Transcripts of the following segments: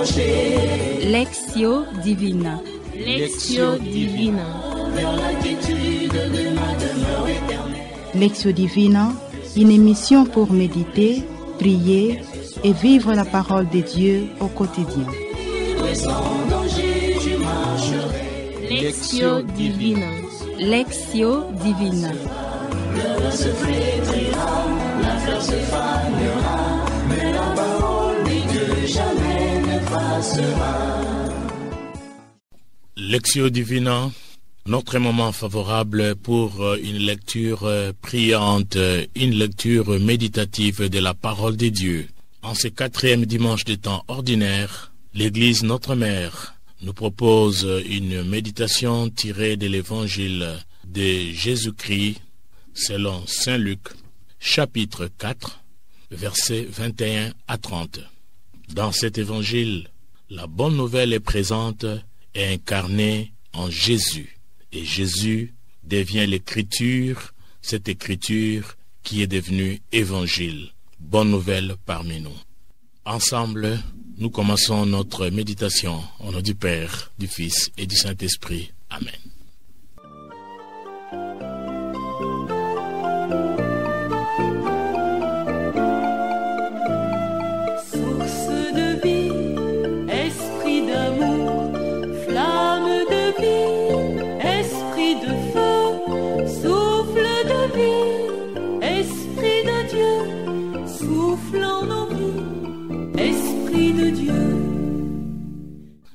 Lectio Divina. Lectio Divina. Lectio Divina, une émission pour méditer, prier et vivre la parole de Dieu au quotidien. Lectio Divina. Lectio Divina. La fleur se fanera, mais la parole de Dieu jamais ne passera. Lectio Divina, notre moment favorable pour une lecture priante, une lecture méditative de la parole de Dieu. En ce 4e dimanche de temps ordinaire, l'Église Notre Mère nous propose une méditation tirée de l'évangile de Jésus-Christ selon Saint Luc, chapitre 4, versets 21 à 30. Dans cet évangile, la bonne nouvelle est présente et incarnée en Jésus. Et Jésus devient l'écriture, cette écriture qui est devenue évangile. Bonne nouvelle parmi nous. Ensemble, nous commençons notre méditation au nom du Père, du Fils et du Saint-Esprit. Amen.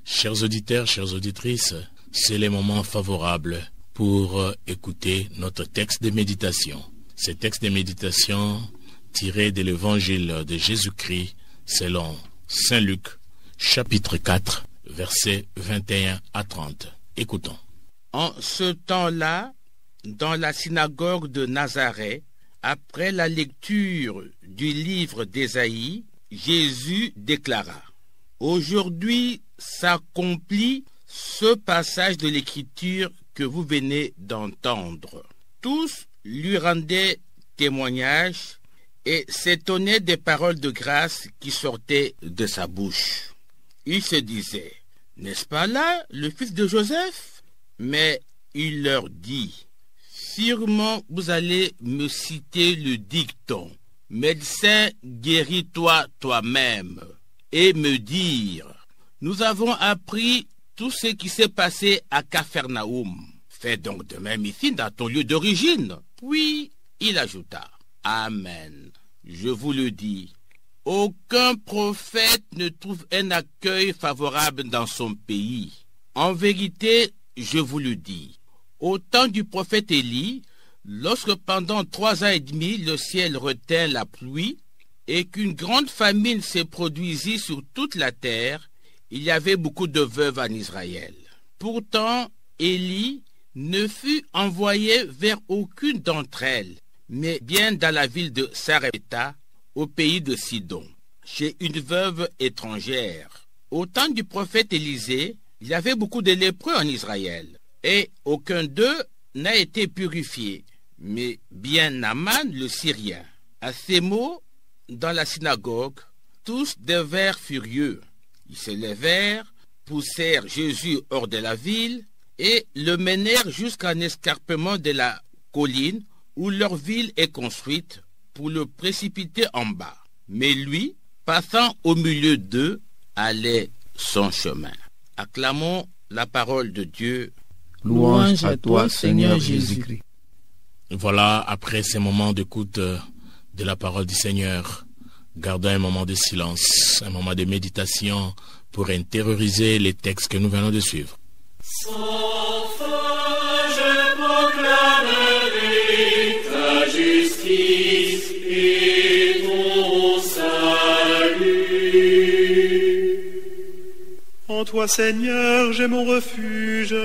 Chers auditeurs, chères auditrices, c'est le moment favorable pour écouter notre texte de méditation. Ce texte de méditation tiré de l'évangile de Jésus-Christ selon Saint Luc, chapitre 4, versets 21 à 30. Écoutons. En ce temps-là, dans la synagogue de Nazareth, après la lecture du livre d'Ésaïe, Jésus déclara: Aujourd'hui s'accomplit ce passage de l'Écriture que vous venez d'entendre. Tous lui rendaient témoignage et s'étonnaient des paroles de grâce qui sortaient de sa bouche. Ils se disaient: N'est-ce pas là le fils de Joseph? Mais il leur dit: Sûrement vous allez me citer le dicton: Médecin, guéris-toi toi-même, et me dire: Nous avons appris tout ce qui s'est passé à Capharnaüm. Fais donc de même ici dans ton lieu d'origine. Puis il ajouta: Amen. Je vous le dis, aucun prophète ne trouve un accueil favorable dans son pays. En vérité, je vous le dis, au temps du prophète Élie, lorsque pendant 3 ans et demi le ciel retint la pluie et qu'une grande famine s'est produisie sur toute la terre, il y avait beaucoup de veuves en Israël. Pourtant, Élie ne fut envoyé vers aucune d'entre elles, mais bien dans la ville de Sarepta, au pays de Sidon, chez une veuve étrangère. Au temps du prophète Élisée, il y avait beaucoup de lépreux en Israël, et aucun d'eux n'a été purifié, mais bien Naaman le Syrien. À ces mots, dans la synagogue, tous devinrent furieux. Ils se levèrent, poussèrent Jésus hors de la ville et le menèrent jusqu'à un escarpement de la colline où leur ville est construite pour le précipiter en bas. Mais lui, passant au milieu d'eux, allait son chemin. Acclamons la parole de Dieu. Louange à toi, Seigneur Jésus-Christ. Voilà, après ces moments d'écoute de la parole du Seigneur, gardons un moment de silence, un moment de méditation pour intérioriser les textes que nous venons de suivre. Sans fin, je proclamerai ta justice et ton salut. En toi, Seigneur, j'ai mon refuge.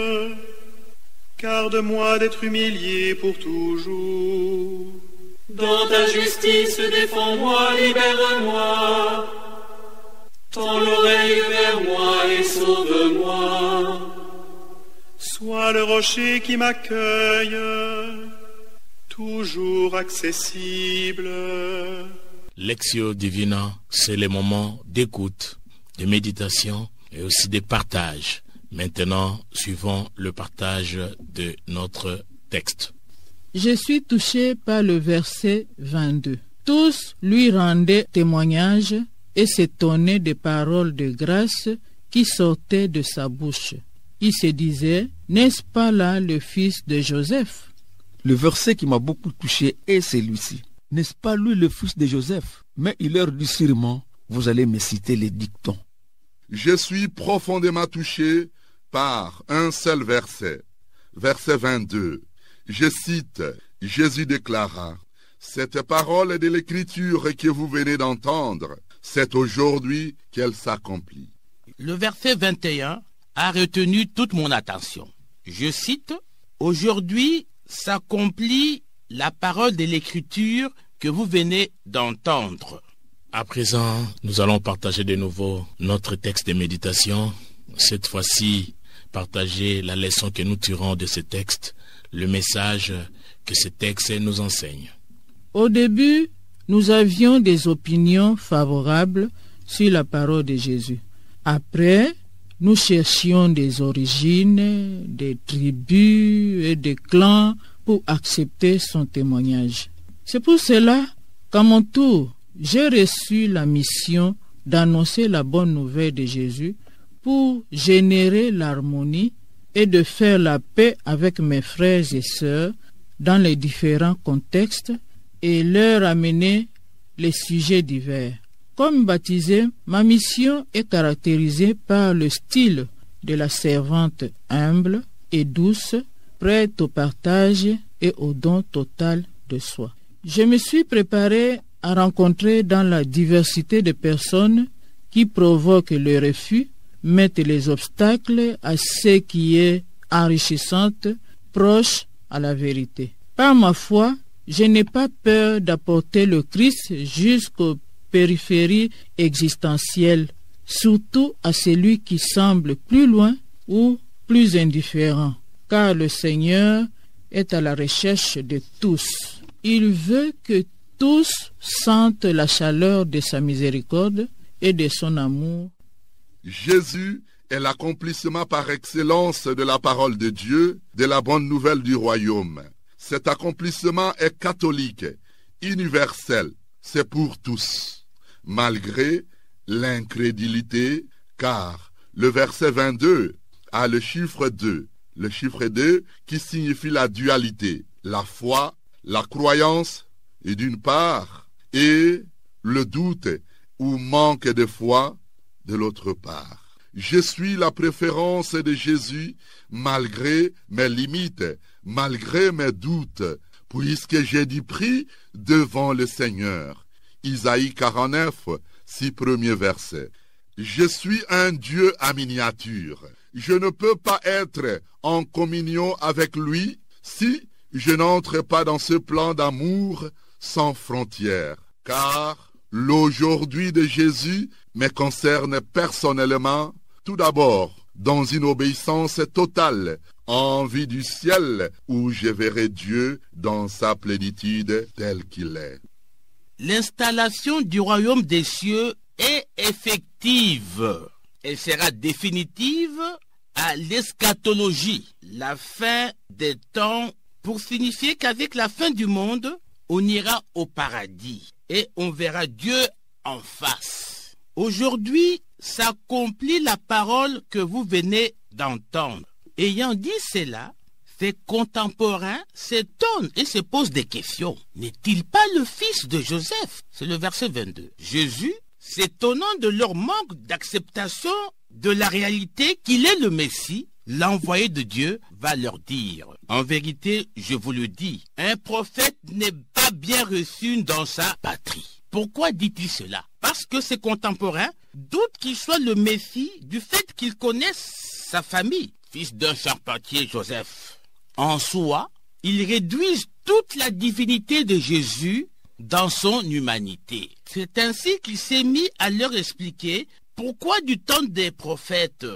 Garde-moi d'être humilié pour toujours. Dans ta justice, défends-moi, libère-moi. Tends l'oreille vers moi et sauve-moi. Sois le rocher qui m'accueille, toujours accessible. Lectio Divina, c'est le moment d'écoute de méditation et aussi des partages. Maintenant, suivons le partage de notre texte. Je suis touché par le verset 22. Tous lui rendaient témoignage et s'étonnaient des paroles de grâce qui sortaient de sa bouche. Ils se disaient, n'est-ce pas là le fils de Joseph? Le verset qui m'a beaucoup touché est celui-ci. N'est-ce pas lui le fils de Joseph? Mais il leur dit sûrement, vous allez me citer les dictons. Je suis profondément touché par un seul verset, verset 22. Je cite, Jésus déclara, « Cette parole de l'Écriture que vous venez d'entendre, c'est aujourd'hui qu'elle s'accomplit. » Le verset 21 a retenu toute mon attention. Je cite, « Aujourd'hui s'accomplit la parole de l'Écriture que vous venez d'entendre. » À présent, nous allons partager de nouveau notre texte de méditation. Cette fois-ci, partager la leçon que nous tirons de ce texte, le message que ce texte nous enseigne. Au début, nous avions des opinions favorables sur la parole de Jésus. Après, nous cherchions des origines, des tribus et des clans pour accepter son témoignage. C'est pour cela qu'à mon tour, j'ai reçu la mission d'annoncer la bonne nouvelle de Jésus pour générer l'harmonie et de faire la paix avec mes frères et sœurs dans les différents contextes et leur amener les sujets divers. Comme baptisé, ma mission est caractérisée par le style de la servante humble et douce, prête au partage et au don total de soi. Je me suis préparé à rencontrer dans la diversité de personnes qui provoquent le refus, mettent les obstacles à ce qui est enrichissante, proche à la vérité. Par ma foi, je n'ai pas peur d'apporter le Christ jusqu'aux périphéries existentielles, surtout à celui qui semble plus loin ou plus indifférent, car le Seigneur est à la recherche de tous. Il veut que tous sentent la chaleur de sa miséricorde et de son amour. Jésus est l'accomplissement par excellence de la parole de Dieu, de la bonne nouvelle du royaume. Cet accomplissement est catholique, universel, c'est pour tous, malgré l'incrédulité, car le verset 22 a le chiffre 2 qui signifie la dualité, la foi, la croyance, et d'une part, et le doute ou manque de foi de l'autre part. Je suis la préférence de Jésus malgré mes limites, malgré mes doutes, puisque j'ai du prix devant le Seigneur. Isaïe 49, 6 premiers versets. Je suis un Dieu à miniature. Je ne peux pas être en communion avec lui si je n'entre pas dans ce plan d'amour sans frontières, car l'aujourd'hui de Jésus me concerne personnellement, tout d'abord dans une obéissance totale, en vue du ciel où je verrai Dieu dans sa plénitude tel qu'il est. L'installation du royaume des cieux est effective. Elle sera définitive à l'eschatologie, la fin des temps, pour signifier qu'avec la fin du monde, on ira au paradis et on verra Dieu en face. Aujourd'hui s'accomplit la parole que vous venez d'entendre. Ayant dit cela, ses contemporains s'étonnent et se posent des questions. N'est-il pas le fils de Joseph? C'est le verset 22. Jésus, s'étonnant de leur manque d'acceptation de la réalité qu'il est le Messie, l'envoyé de Dieu, va leur dire, en vérité, je vous le dis, un prophète n'est pas bien reçu dans sa patrie. Pourquoi dit-il cela? Parce que ses contemporains doutent qu'il soit le Messie du fait qu'ils connaissent sa famille, fils d'un charpentier Joseph. En soi, ils réduisent toute la divinité de Jésus dans son humanité. C'est ainsi qu'il s'est mis à leur expliquer pourquoi du temps des prophètes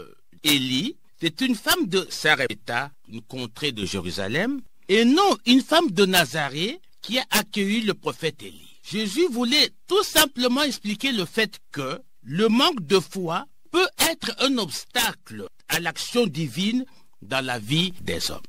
Élie, c'est une femme de Sarepta, une contrée de Jérusalem, et non une femme de Nazareth qui a accueilli le prophète Élie. Jésus voulait tout simplement expliquer le fait que Le manque de foi peut être un obstacle à l'action divine dans la vie des hommes.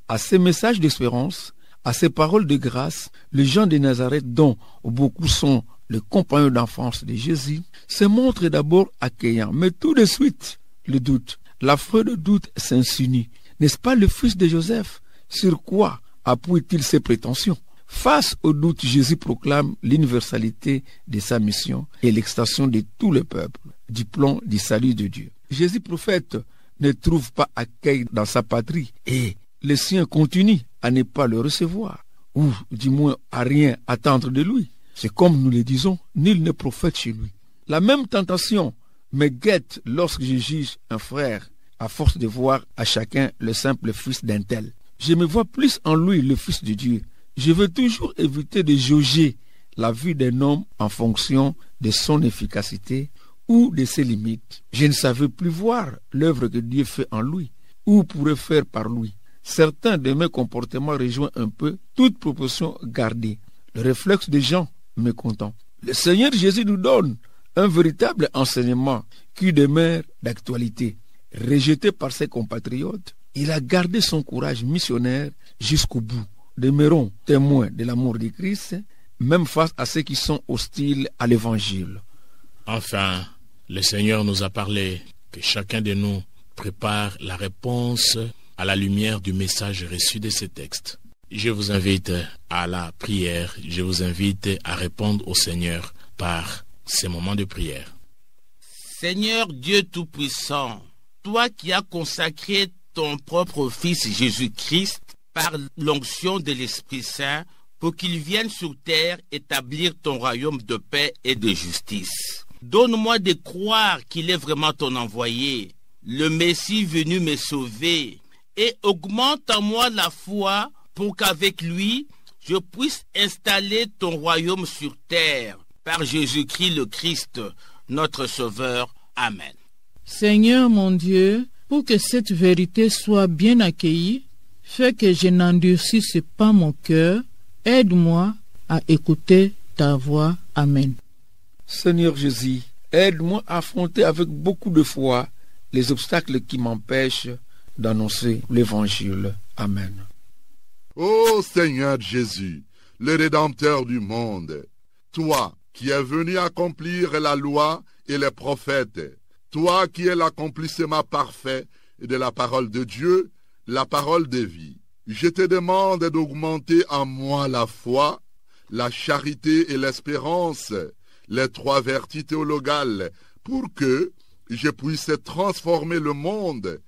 À ces messages d'espérance, à ces paroles de grâce, les gens de Nazareth, dont beaucoup sont les compagnons d'enfance de Jésus, se montrent d'abord accueillants, mais tout de suite, le doute, l'affreux doute s'insinue. N'est-ce pas le fils de Joseph? Sur quoi appuie-t-il ses prétentions? Face au doute, Jésus proclame l'universalité de sa mission et l'extension de tout le peuple du plan du salut de Dieu. Jésus prophète ne trouve pas accueil dans sa patrie et les siens continuent à ne pas le recevoir, ou du moins à rien attendre de lui. C'est comme nous le disons, nul n'est prophète chez lui. La même tentation me guette lorsque je juge un frère, à force de voir à chacun le simple fils d'un tel. Je me vois plus en lui le Fils de Dieu. Je veux toujours éviter de jauger la vie d'un homme en fonction de son efficacité ou de ses limites. Je ne savais plus voir l'œuvre que Dieu fait en lui ou pourrait faire par lui. Certains de mes comportements rejoignent un peu toute proportion gardée, le réflexe des gens mécontents. Le Seigneur Jésus nous donne un véritable enseignement qui demeure d'actualité. Rejeté par ses compatriotes, il a gardé son courage missionnaire jusqu'au bout. Demeurons témoins de l'amour de Christ, même face à ceux qui sont hostiles à l'Évangile. Enfin, le Seigneur nous a parlé que chacun de nous prépare la réponse à la lumière du message reçu de ces textes. Je vous invite à la prière, je vous invite à répondre au Seigneur par ces moments de prière. Seigneur Dieu Tout-Puissant, toi qui as consacré ton propre Fils Jésus-Christ par l'onction de l'Esprit Saint pour qu'il vienne sur terre établir ton royaume de paix et de justice. Donne-moi de croire qu'il est vraiment ton envoyé, le Messie venu me sauver, et augmente en moi la foi pour qu'avec lui, je puisse installer ton royaume sur terre, par Jésus-Christ le Christ, notre Sauveur. Amen. Seigneur mon Dieu, pour que cette vérité soit bien accueillie, fais que je n'endurcisse pas mon cœur, aide-moi à écouter ta voix. Amen. Seigneur Jésus, aide-moi à affronter avec beaucoup de foi les obstacles qui m'empêchent d'annoncer l'Évangile. Amen. Ô Seigneur Jésus, le Rédempteur du monde, toi qui es venu accomplir la loi et les prophètes, toi qui es l'accomplissement parfait de la parole de Dieu, la parole de vie, je te demande d'augmenter en moi la foi, la charité et l'espérance, les trois vertus théologales, pour que je puisse transformer le monde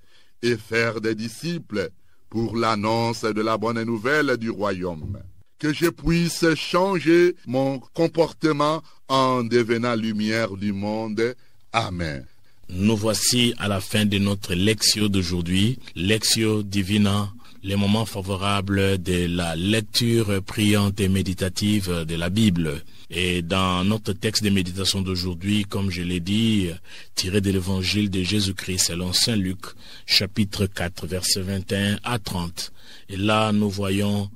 et faire des disciples pour l'annonce de la bonne nouvelle du royaume. Que je puisse changer mon comportement en devenant lumière du monde. Amen. Nous voici à la fin de notre lectio d'aujourd'hui, Lectio Divina, les moments favorables de la lecture priante et méditative de la Bible. Et dans notre texte de méditation d'aujourd'hui, comme je l'ai dit, tiré de l'évangile de Jésus-Christ selon Saint Luc, chapitre 4, versets 21 à 30. Et là, nous voyons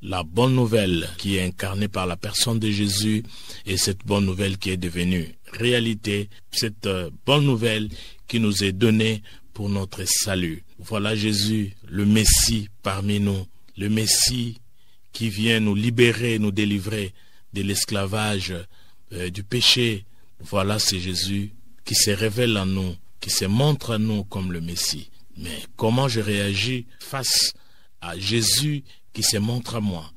la bonne nouvelle qui est incarnée par la personne de Jésus et cette bonne nouvelle qui est devenue réalité, cette bonne nouvelle qui nous est donnée pour notre salut. Voilà Jésus, le Messie parmi nous, le Messie qui vient nous libérer, nous délivrer de l'esclavage, du péché. Voilà, c'est Jésus qui se révèle en nous, qui se montre à nous comme le Messie. Mais comment je réagis face à Jésus qui se montre à moi?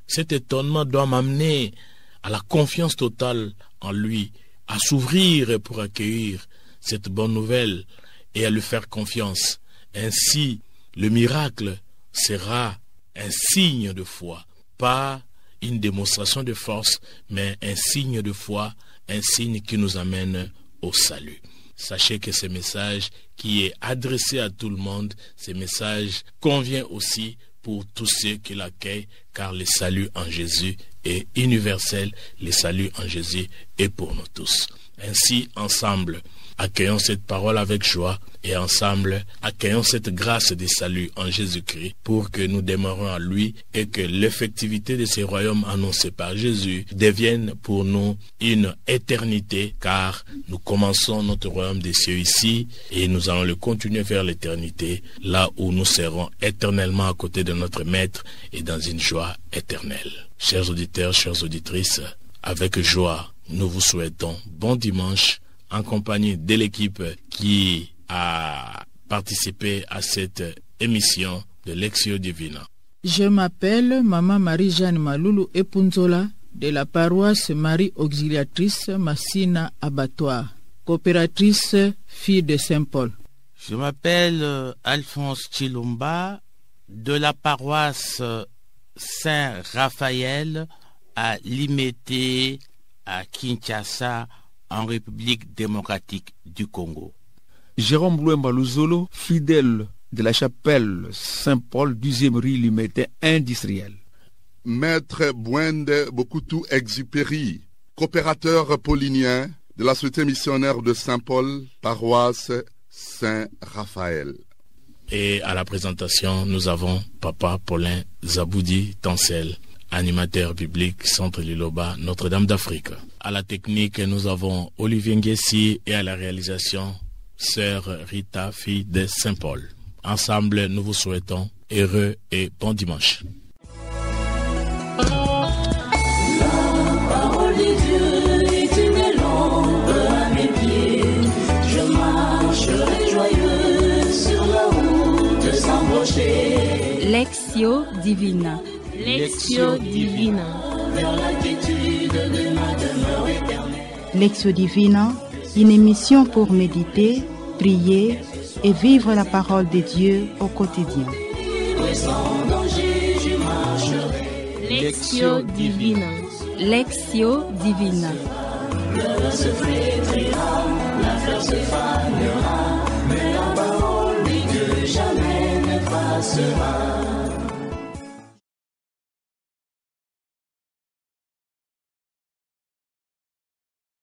Cet étonnement doit m'amener à la confiance totale en lui, à s'ouvrir pour accueillir cette bonne nouvelle et à lui faire confiance. Ainsi, le miracle sera un signe de foi, pas une démonstration de force, mais un signe de foi, un signe qui nous amène au salut. Sachez que ce message qui est adressé à tout le monde, ce message convient aussi pour tous ceux qui l'accueillent, car le salut en Jésus est universel, le salut en Jésus est pour nous tous. Ainsi, ensemble, Accueillons cette parole avec joie et ensemble, accueillons cette grâce des saluts en Jésus-Christ pour que nous demeurions en lui et que l'effectivité de ces royaumes annoncés par Jésus devienne pour nous une éternité, car nous commençons notre royaume des cieux ici et nous allons le continuer vers l'éternité, là où nous serons éternellement à côté de notre Maître et dans une joie éternelle. Chers auditeurs, chères auditrices, avec joie, nous vous souhaitons bon dimanche en compagnie de l'équipe qui a participé à cette émission de Lectio Divina. Je m'appelle Maman Marie-Jeanne Maloulou Epunzola de la paroisse Marie Auxiliatrice Massina Abattoir, coopératrice Fille de Saint-Paul. Je m'appelle Alphonse Chilumba de la paroisse Saint-Raphaël à Limete, à Kinshasa, en République démocratique du Congo. Jérôme Louemba Luzolo, fidèle de la chapelle Saint-Paul, 12e rue Limete industriel. Maître Bwende Bokutu Exupéry, coopérateur paulinien de la Société missionnaire de Saint-Paul, paroisse Saint-Raphaël. Et à la présentation, nous avons Papa Paulin Zaboudi Tancel, animateur biblique, Centre Liloba, Notre-Dame d'Afrique. À la technique, nous avons Olivier Nguessi et à la réalisation, Sœur Rita, fille de Saint-Paul. Ensemble, nous vous souhaitons heureux et bon dimanche. La parole de Dieu est une lampe à mes pieds. Je marcherai joyeux sur la route sans broncher. Lectio Divina. Lectio Divina. Vers la quiétude de ma demeure éternelle. Lectio Divina, une émission pour méditer, prier et vivre la parole de Dieu au quotidien. Et sans danger, je marcherai. Lectio Divina. Lectio Divina. Le vent se flétrira, la fleur se fanera, mais la parole de Dieu jamais ne passera.